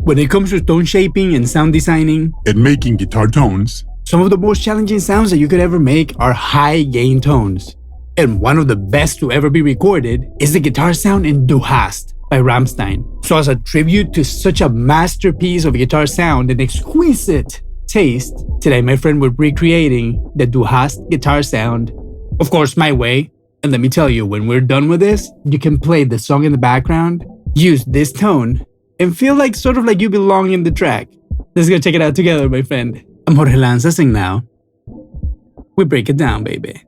When it comes to tone shaping and sound designing and making guitar tones, some of the most challenging sounds that you could ever make are high gain tones. And one of the best to ever be recorded is the guitar sound in Du Hast by Rammstein. So as a tribute to such a masterpiece of guitar sound and exquisite taste, today my friend we're recreating the Du Hast guitar sound, of course my way. And let me tell you, when we're done with this, you can play the song in the background, use this tone, and feel like sort of like you belong in the track. Let's go check it out together, my friend. I'm Jorge Lanza, sing now. We break it down, baby.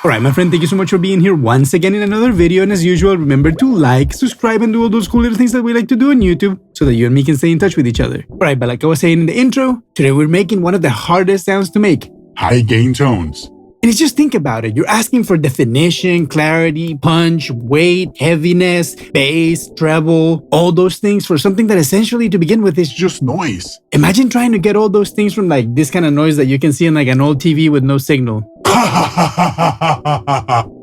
Alright, my friend, thank you so much for being here once again in another video. And as usual, remember to like, subscribe, and do all those cool little things that we like to do on YouTube so that you and me can stay in touch with each other. Alright, but like I was saying in the intro, today we're making one of the hardest sounds to make. high gain tones. And it's just think about it. You're asking for definition, clarity, punch, weight, heaviness, bass, treble, all those things for something that essentially to begin with is Just noise. Imagine trying to get all those things from like this kind of noise that you can see in like an old TV with no signal.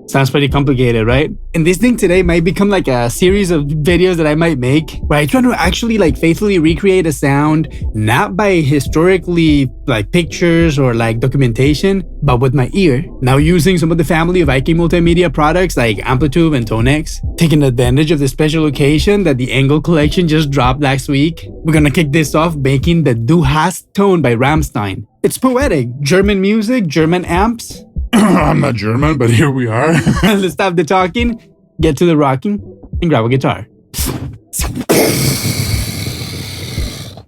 Sounds pretty complicated, right? And this thing today might become like a series of videos that I might make where I try to actually like faithfully recreate a sound, not by historically like pictures or like documentation, but with my ear. Now using some of the family of IK multimedia products like Amplitube and TONEX, taking advantage of the special occasion that the Angle collection just dropped last week. We're gonna kick this off making the Du Hast tone by Rammstein. It's poetic, German music, German amps. I'm not German, but here we are. Let's stop the talking, get to the rocking, and grab a guitar.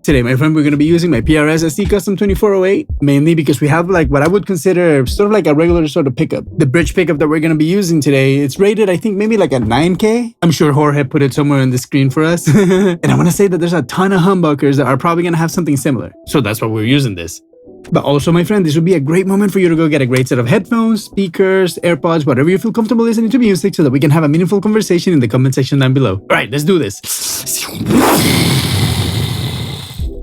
Today, my friend, we're going to be using my PRS SE Custom 2408, mainly because we have like what I would consider sort of like a regular sort of pickup. The bridge pickup that we're going to be using today, it's rated, I think, maybe like a 9K. I'm sure Jorge put it somewhere on the screen for us. And I want to say that there's a ton of humbuckers that are probably going to have something similar. So that's why we're using this. But also, my friend, this would be a great moment for you to go get a great set of headphones, speakers, AirPods, whatever you feel comfortable listening to music so that we can have a meaningful conversation in the comment section down below. All right, let's do this.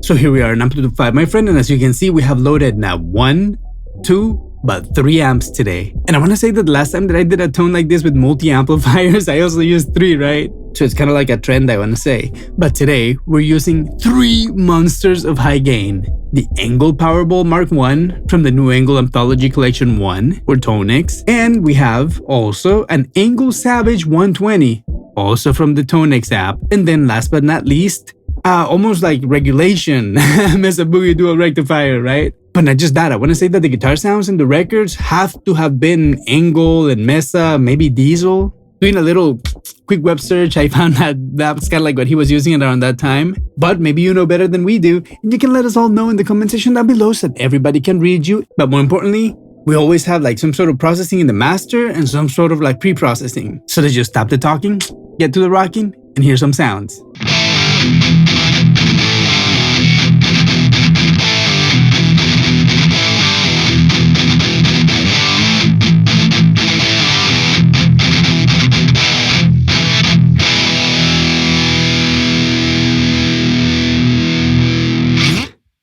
So here we are in Amplitude 5, my friend, and as you can see, we have loaded not 1, 2, but 3 amps today. And I want to say that the last time that I did a tone like this with multi-amplifiers, I also used 3, right? So it's kind of like a trend, I want to say. But today, we're using 3 monsters of high gain. The Angle Powerball Mark I from the New Angle Anthology Collection 1, or TONEX. And we have also an Angle Savage 120, also from the TONEX app. And then last but not least, almost like Regulation, Mesa Boogie Dual Rectifier, right? But not just that, I want to say that the guitar sounds in the records have to have been Angle and Mesa, maybe Diesel. Doing a little quick web search, I found that that's kind of like what he was using it around that time. But maybe you know better than we do, and you can let us all know in the comment section down below so that everybody can read you. But more importantly, we always have like some sort of processing in the master and some sort of like pre-processing. So let's just stop the talking, get to the rocking, and hear some sounds.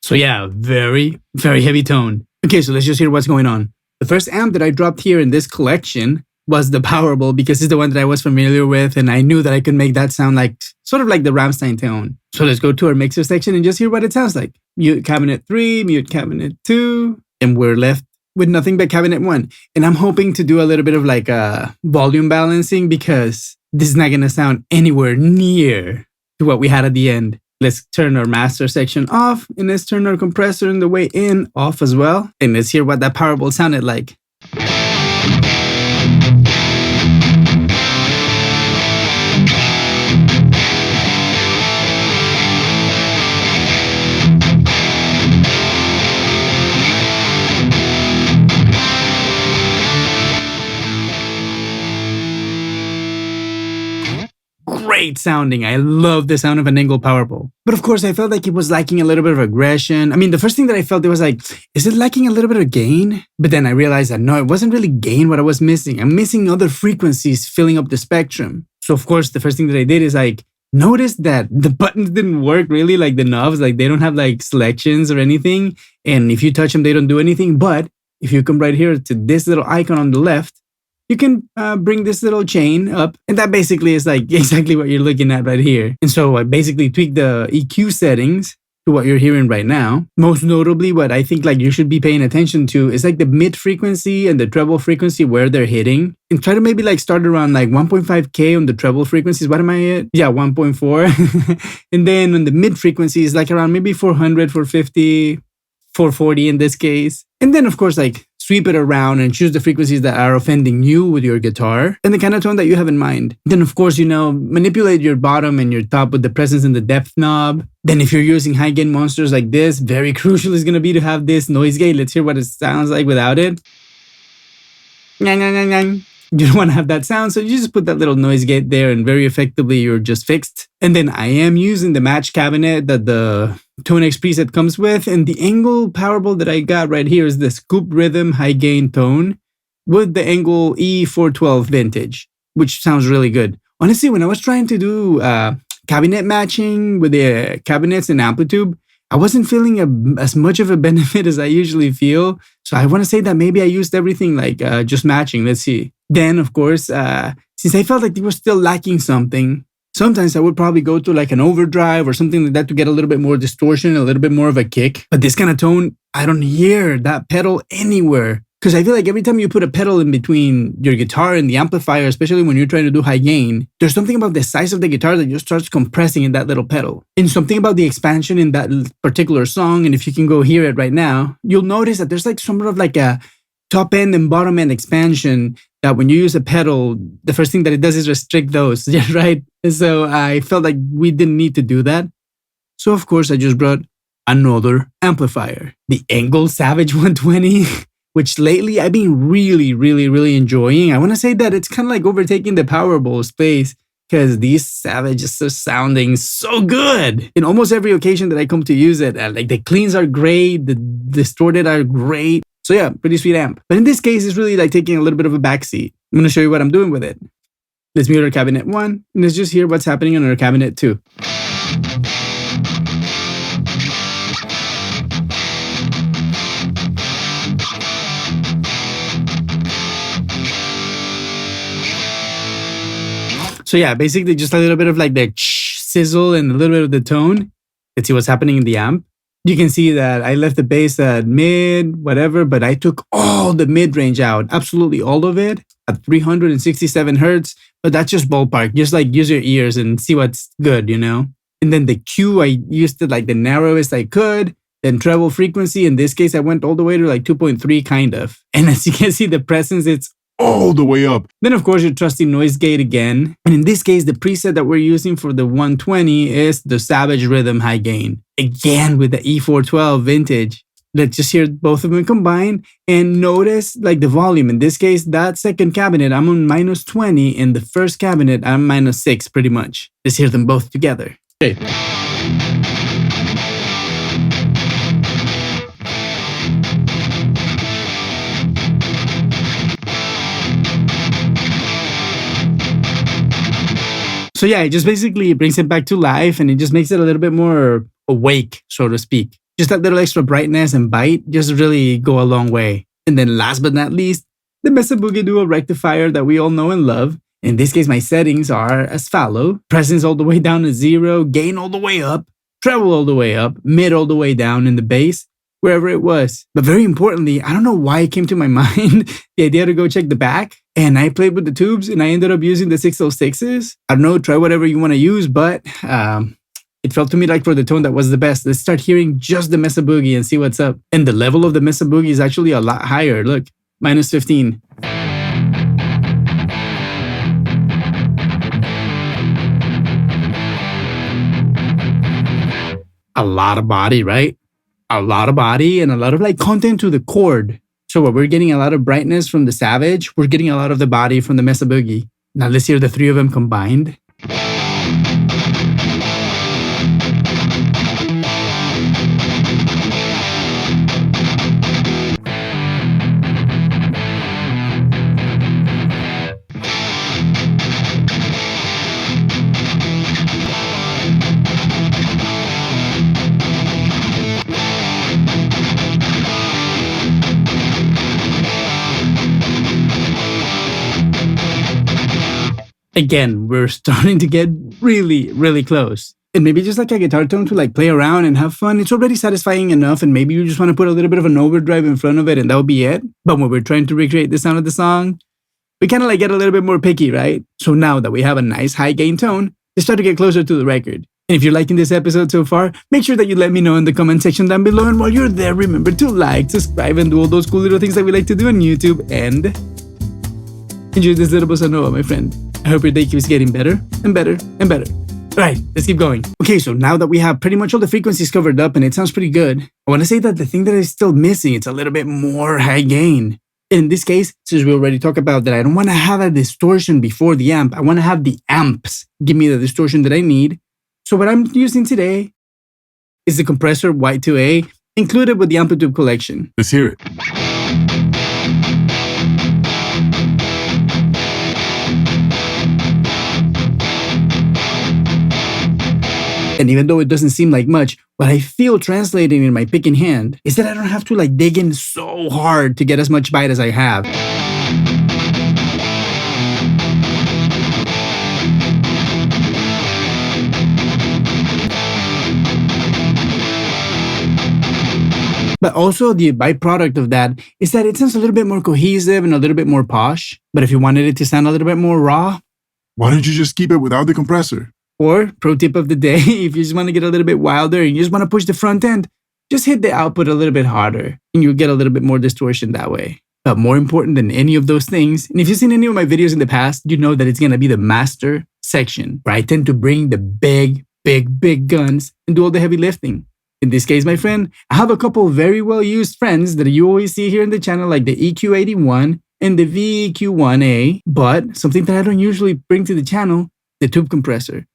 So yeah, very, very heavy tone. Okay, so let's just hear what's going on. The first amp that I dropped here in this collection was the Powerball because it's the one that I was familiar with and I knew that I could make that sound like, sort of like the Rammstein tone. So let's go to our mixer section and just hear what it sounds like. Mute cabinet 3, mute cabinet 2, and we're left with nothing but cabinet 1. And I'm hoping to do a little bit of like volume balancing because this is not gonna sound anywhere near to what we had at the end. Let's turn our master section off and let's turn our compressor on the way in off as well. And let's hear what that Powerball sounded like. Great sounding. I love the sound of an Angle Powerball. But of course, I felt like it was lacking a little bit of aggression. I mean, the first thing that I felt, it was like, is it lacking a little bit of gain? But then I realized that no, it wasn't really gain what I was missing. I'm missing other frequencies filling up the spectrum. So of course, the first thing that I did is like, notice that the buttons didn't work really, like the knobs, like they don't have like selections or anything. And if you touch them, they don't do anything. But if you come right here to this little icon on the left, you can bring this little chain up, and that basically is like exactly what you're looking at right here. And so I basically tweak the EQ settings to what you're hearing right now. Most notably, what I think like you should be paying attention to is like the mid frequency and the treble frequency where they're hitting, and try to maybe like start around like 1.5K on the treble frequencies. What am I at? Yeah, 1.4. And then on the mid frequencies, like around maybe 400, 450, 440 in this case. And then of course, like sweep it around and choose the frequencies that are offending you with your guitar and the kind of tone that you have in mind. Then of course, manipulate your bottom and your top with the presence and the depth knob. Then if you're using high gain monsters like this, very crucial is going to be to have this noise gate. Let's hear what it sounds like without it. You don't want to have that sound, so you just put that little noise gate there and very effectively you're just fixed. And then I am using the match cabinet that the TONEX preset comes with, and the Angle Powerball that I got right here is the Scoop Rhythm high gain tone with the Angle E412 vintage, which sounds really good. Honestly, when I was trying to do cabinet matching with the cabinets in Amplitube, I wasn't feeling as much of a benefit as I usually feel. So I want to say that maybe I used everything like just matching. Let's see. Then, of course, since I felt like they were still lacking something, sometimes I would probably go to like an overdrive or something like that to get a little bit more distortion, a little bit more of a kick. But this kind of tone, I don't hear that pedal anywhere. Because I feel like every time you put a pedal in between your guitar and the amplifier, especially when you're trying to do high gain, there's something about the size of the guitar that just starts compressing in that little pedal. And something about the expansion in that particular song, and if you can go hear it right now, you'll notice that there's like sort of like a top end and bottom end expansion that when you use a pedal, the first thing that it does is restrict those, right? And so I felt like we didn't need to do that. So of course I just brought another amplifier, the Angle Savage 120. Which lately I've been really enjoying. I want to say that it's kind of like overtaking the Powerball space because these Savages are sounding so good. In almost every occasion that I come to use it, like the cleans are great, the distorted are great. So yeah, pretty sweet amp. But in this case, it's really like taking a little bit of a backseat. I'm going to show you what I'm doing with it. Let's mute our cabinet 1 and let's just hear what's happening on our cabinet 2. So yeah, basically just a little bit of like the sizzle and a little bit of the tone. Let's see what's happening in the amp. You can see that I left the bass at mid, whatever, but I took all the mid-range out, absolutely all of it at 367 hertz. But that's just ballpark. Just like use your ears and see what's good, And then the Q, I used it like the narrowest I could. Then treble frequency. In this case, I went all the way to like 2.3 kind of. And as you can see, the presence, it's all the way up. Then, of course, your trusty noise gate again. And in this case, the preset that we're using for the 120 is the Savage Rhythm High Gain. Again, with the E412 vintage. Let's just hear both of them combined and notice like the volume. In this case, that second cabinet, I'm on -20. And the first cabinet, I'm -6 pretty much. Let's hear them both together. Okay. So yeah, it just basically brings it back to life and it just makes it a little bit more awake, so to speak. Just that little extra brightness and bite just really go a long way. And then last but not least, the Mesa Boogie Duo rectifier that we all know and love. In this case, my settings are as follow. Presence all the way down to 0, gain all the way up, treble all the way up, mid all the way down in the bass, wherever it was. But very importantly, I don't know why it came to my mind, the idea to go check the back. And I played with the tubes and I ended up using the 606s. I don't know, try whatever you want to use, but it felt to me like for the tone that was the best. Let's start hearing just the Mesa Boogie and see what's up. And the level of the Mesa Boogie is actually a lot higher. Look, -15. A lot of body, right? A lot of body and a lot of like content to the chord. So while we're getting a lot of brightness from the Savage, we're getting a lot of the body from the Mesa Boogie. Now let's hear the three of them combined. Again, we're starting to get really, really close. And maybe just like a guitar tone to like play around and have fun, it's already satisfying enough, and maybe you just want to put a little bit of an overdrive in front of it and that would be it. But when we're trying to recreate the sound of the song, we kind of like get a little bit more picky, right? So now that we have a nice high gain tone, let's start to get closer to the record. And if you're liking this episode so far, make sure that you let me know in the comment section down below. And while you're there, remember to like, subscribe, and do all those cool little things that we like to do on YouTube. And enjoy this little bossa nova, my friend. I hope your day keeps getting better and better and better. Alright, let's keep going. Okay, so now that we have pretty much all the frequencies covered up and it sounds pretty good, I want to say that the thing that is still missing, it's a little bit more high gain. In this case, since we already talked about that, I don't want to have a distortion before the amp. I want to have the amps give me the distortion that I need. So what I'm using today is the compressor Y2A included with the Amplitube collection. Let's hear it. And even though it doesn't seem like much, what I feel translating in my pick in hand is that I don't have to like dig in so hard to get as much bite as I have. But also the byproduct of that is that it sounds a little bit more cohesive and a little bit more posh. But if you wanted it to sound a little bit more raw, why don't you just keep it without the compressor? Or, pro tip of the day, if you just want to get a little bit wilder and you just want to push the front end, just hit the output a little bit harder and you'll get a little bit more distortion that way. But more important than any of those things, and if you've seen any of my videos in the past, you know that it's going to be the master section, where I tend to bring the big guns and do all the heavy lifting. In this case, my friend, I have a couple very well-used friends that you always see here in the channel, like the EQ81 and the VEQ1A, but something that I don't usually bring to the channel, the tube compressor.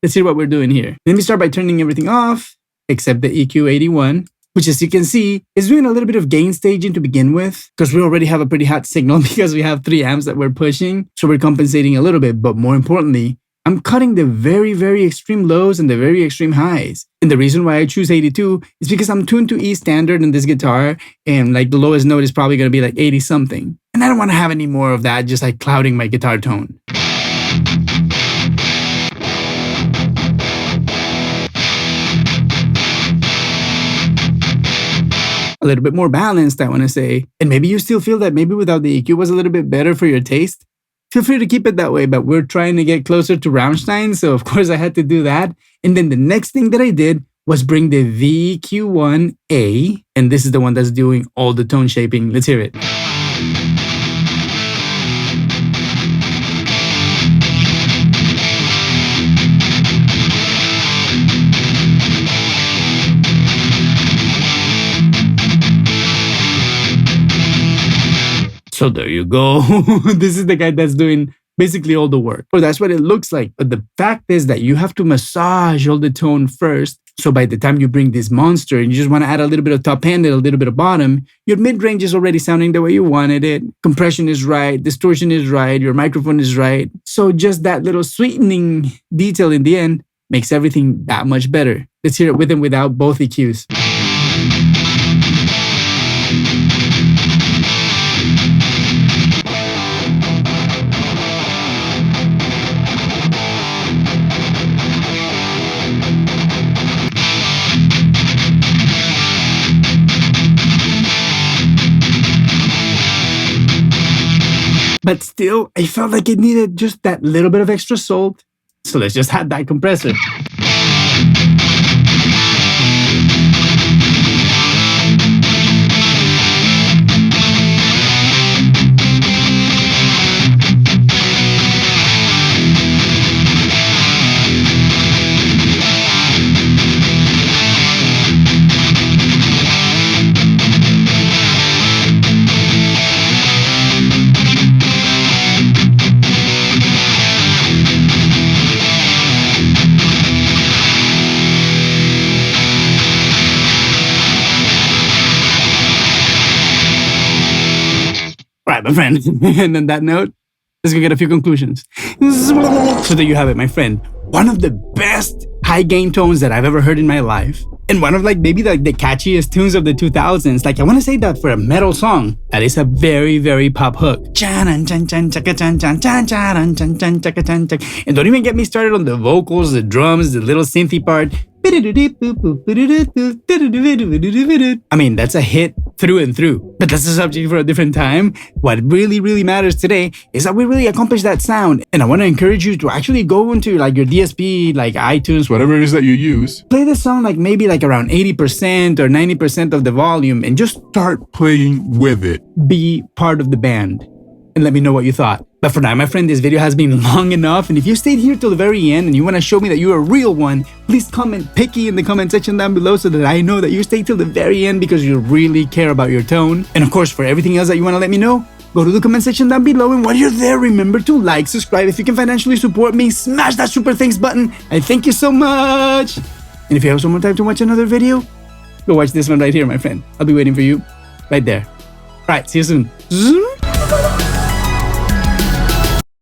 Let's see what we're doing here. Let me start by turning everything off, except the EQ81, which as you can see, is doing a little bit of gain staging to begin with, because we already have a pretty hot signal because we have 3 amps that we're pushing, so we're compensating a little bit, but more importantly, I'm cutting the very extreme lows and the very extreme highs. And the reason why I choose 82 is because I'm tuned to E standard in this guitar, and like the lowest note is probably going to be like 80 something. And I don't want to have any more of that just like clouding my guitar tone. A little bit more balanced, I want to say. And maybe you still feel that maybe without the EQ was a little bit better for your taste. Feel free to keep it that way, but we're trying to get closer to Rammstein, so of course I had to do that. And then the next thing that I did was bring the VEQ1A, and this is the one that's doing all the tone shaping. Let's hear it. So there you go. This is the guy that's doing basically all the work. Or that's what it looks like. But the fact is that you have to massage all the tone first. So by the time you bring this monster and you just want to add a little bit of top end and a little bit of bottom, your mid-range is already sounding the way you wanted it. Compression is right. Distortion is right. Your microphone is right. So just that little sweetening detail in the end makes everything that much better. Let's hear it with and without both EQs. But still, I felt like it needed just that little bit of extra salt. So let's just add that compressor. Right, my friend. And on that note, let's go get a few conclusions. So there you have it, my friend. One of the best high gain tones that I've ever heard in my life. And one of like maybe like the catchiest tunes of the 2000s. Like I want to say that for a metal song, that is a very, very pop hook. And don't even get me started on the vocals, the drums, the little synthy part. I mean, that's a hit through and through, but that's a subject for a different time. What really, really matters today is that we really accomplished that sound. And I want to encourage you to actually go into like your DSP, like iTunes, Whatever it is that you use, play the song like maybe like around 80% or 90% of the volume and just start playing with it. be part of the band. And let me know what you thought. But for now, my friend, this video has been long enough. And if you stayed here till the very end and you want to show me that you're a real one, please comment picky in the comment section down below so that I know that you stayed till the very end because you really care about your tone. And of course, for everything else that you want to let me know, go to the comment section down below. And while you're there, remember to like, subscribe. If you can financially support me, smash that super thanks button. I thank you so much. And if you have some more time to watch another video, go watch this one right here, my friend. I'll be waiting for you right there. All right, see you soon.